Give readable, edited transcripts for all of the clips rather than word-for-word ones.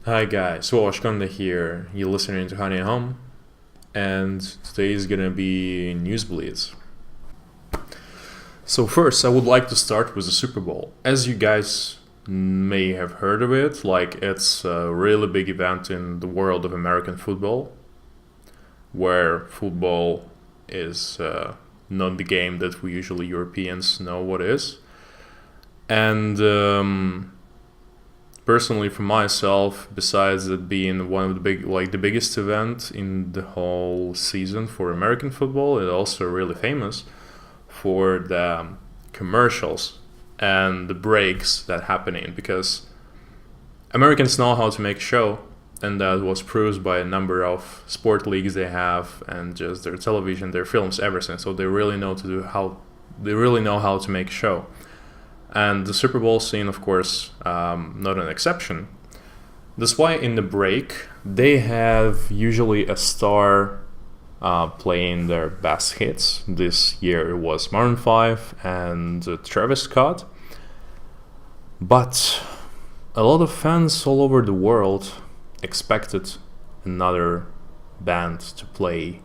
Hi guys, Washkonda here. You're listening to Honey Home, and today is gonna be News Blitz. So first, I would like to start with the Super Bowl. As you guys may have heard of it, it's a really big event in the world of American football, where football is not the game that we usually Europeans know what is. And personally, for myself, besides it being one of the biggest event in the whole season for American football, it's also really famous for the commercials and the breaks that happening, because Americans know how to make a show, and that was proved by a number of sport leagues they have, and just their television, their films, everything. So they really know how to make a show. And the Super Bowl scene, of course, not an exception. That's why in the break, they have usually a star playing their best hits. This year it was Maroon 5 and Travis Scott. But a lot of fans all over the world expected another band to play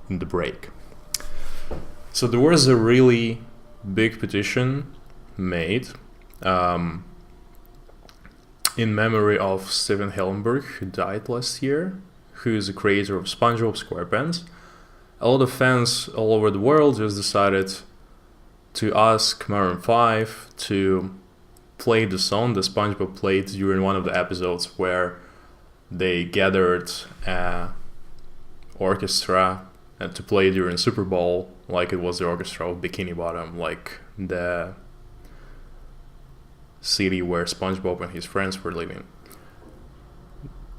in the break. So there was a really big petition made in memory of Steven Hillenburg, who died last year, who is the creator of Spongebob SquarePants. A lot of fans all over the world just decided to ask Maroon 5 to play the song that SpongeBob played during one of the episodes where they gathered an orchestra and to play during Super Bowl, like it was the orchestra of Bikini Bottom, like the city where SpongeBob and his friends were living.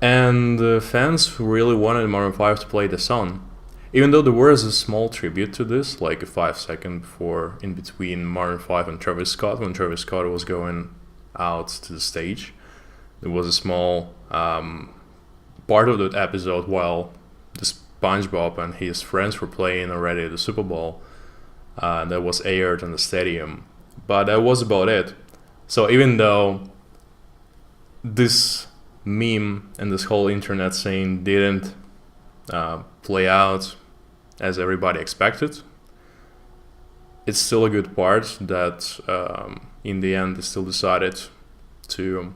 And the fans really wanted Maroon 5 to play the song. Even though there was a small tribute to this, like a 5-second before in between Maroon 5 and Travis Scott, when Travis Scott was going out to the stage, there was a small part of that episode while the SpongeBob and his friends were playing already the Super Bowl that was aired in the stadium. But that was about it. So even though this meme and this whole internet scene didn't play out as everybody expected, it's still a good part that in the end they still decided to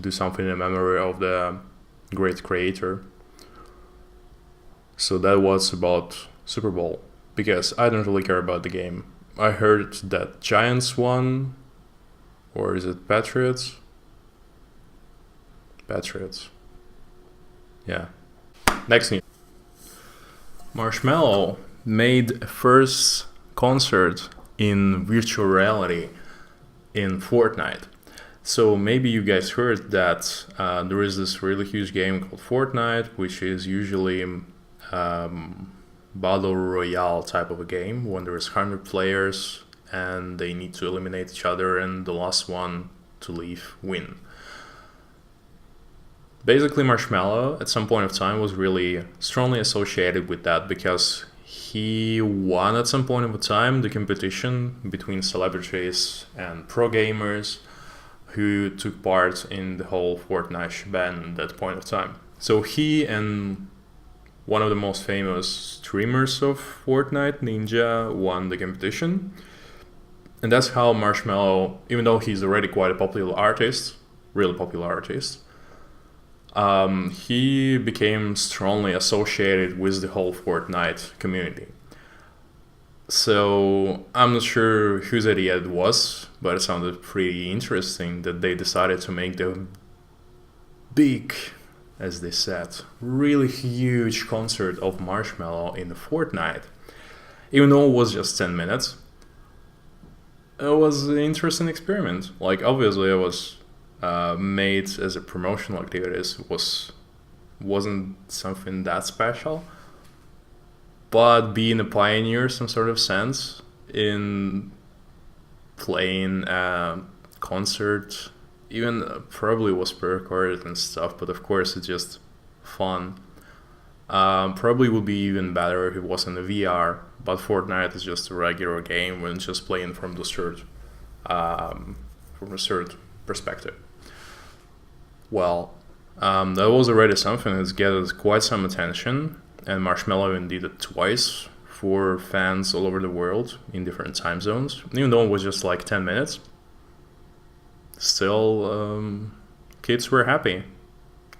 do something in memory of the great creator. So that was about Super Bowl, because I don't really care about the game. I heard that Giants won, or is it Patriots? Patriots. Yeah. Next news. Marshmello made a first concert in virtual reality in Fortnite. So maybe you guys heard that there is this really huge game called Fortnite, which is usually battle royale type of a game when there is 100 players and they need to eliminate each other, and the last one to leave win. Basically, Marshmello at some point of time was really strongly associated with that, because he won at some point of time the competition between celebrities and pro gamers who took part in the whole Fortnite shebang at that point of time. So he and one of the most famous streamers of Fortnite, Ninja, won the competition. And that's how Marshmello, even though he's already quite a popular artist, really popular artist, he became strongly associated with the whole Fortnite community. So I'm not sure whose idea it was, but it sounded pretty interesting that they decided to make the big, as they said, really huge concert of Marshmello in the Fortnite. Even though it was just 10 minutes, it was an interesting experiment. Like, obviously it was made as a promotional activities, wasn't something that special, but being a pioneer, some sort of sense in playing a concert, even probably was pre-recorded and stuff, but of course it's just fun. Probably would be even better if it was in the VR, but Fortnite is just a regular game when just playing from the third perspective. Well, That was already something that's gathered quite some attention, and Marshmello even did it twice for fans all over the world in different time zones. Even though it was just like 10 minutes, still, kids were happy.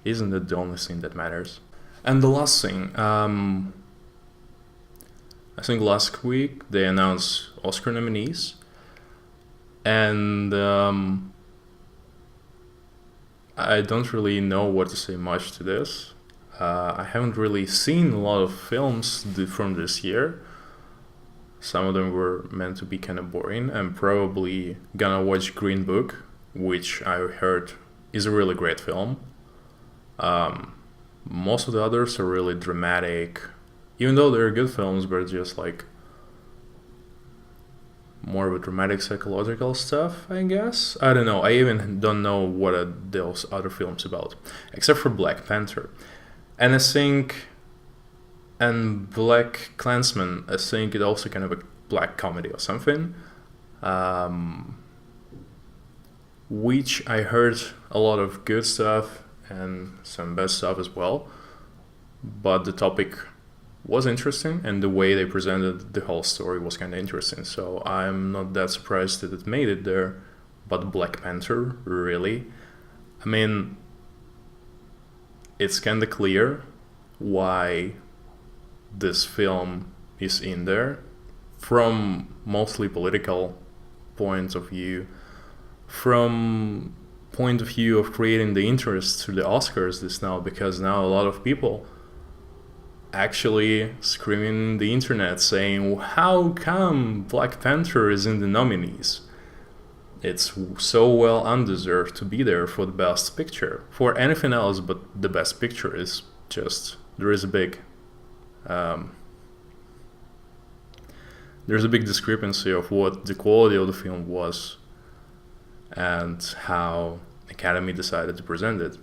Isn't it the only thing that matters? And the last thing, I think last week they announced Oscar nominees, and I don't really know what to say much to this. I haven't really seen a lot of films from this year. Some of them were meant to be kind of boring. I'm probably gonna watch Green Book, which I heard is a really great film. Most of the others are really dramatic, even though they're good films, but just like more of a dramatic psychological stuff, I guess. I don't know. I even don't know what are those other films about, except for Black Panther. And I think, and Black Klansman, I think it also kind of a black comedy or something, which I heard a lot of good stuff and some bad stuff as well. But the topic was interesting, and the way they presented the whole story was kind of interesting. So I'm not that surprised that it made it there. But Black Panther, really? I mean, it's kind of clear why this film is in there from mostly political point of view, from point of view of creating the interest to the Oscars this now, because now a lot of people actually screaming the internet saying, how come Black Panther is in the nominees? It's so well undeserved to be there for the best picture, for anything else, but the best picture is just, there's a big discrepancy of what the quality of the film was and how Academy decided to present it.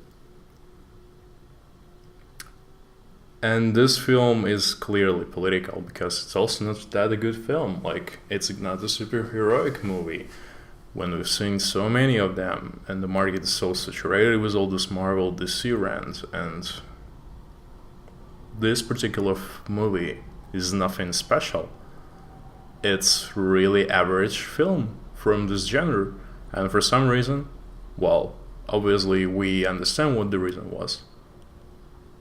And this film is clearly political because it's also not that a good film. Like, it's not a superheroic movie when we've seen so many of them and the market is so saturated with all this Marvel DC rant. And this particular movie is nothing special. It's really average film from this genre. And for some reason, well, obviously we understand what the reason was.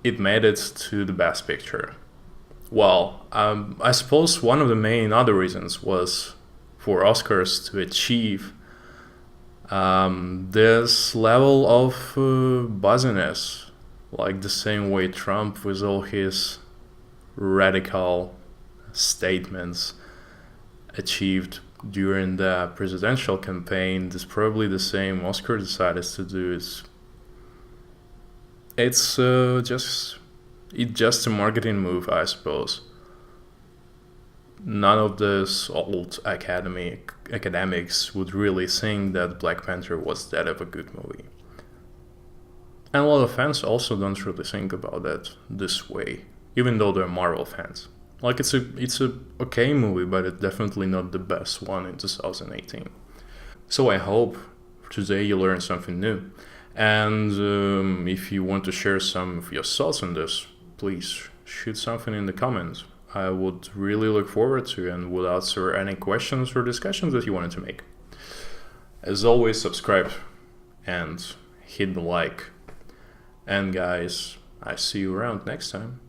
It made it to the best picture. Well, I suppose one of the main other reasons was for Oscars to achieve this level of buzziness, like the same way Trump with all his radical statements achieved during the presidential campaign. This probably the same Oscar decided to do. It's just a marketing move, I suppose. None of this old academics would really think that Black Panther was that of a good movie. And a lot of fans also don't really think about that this way, even though they're Marvel fans. Like, it's a okay movie, but it's definitely not the best one in 2018. So I hope today you learned something new. And if you want to share some of your thoughts on this, please shoot something in the comments. I would really look forward to and would answer any questions or discussions that you wanted to make. As always, subscribe and hit the like. And guys, I see you around next time.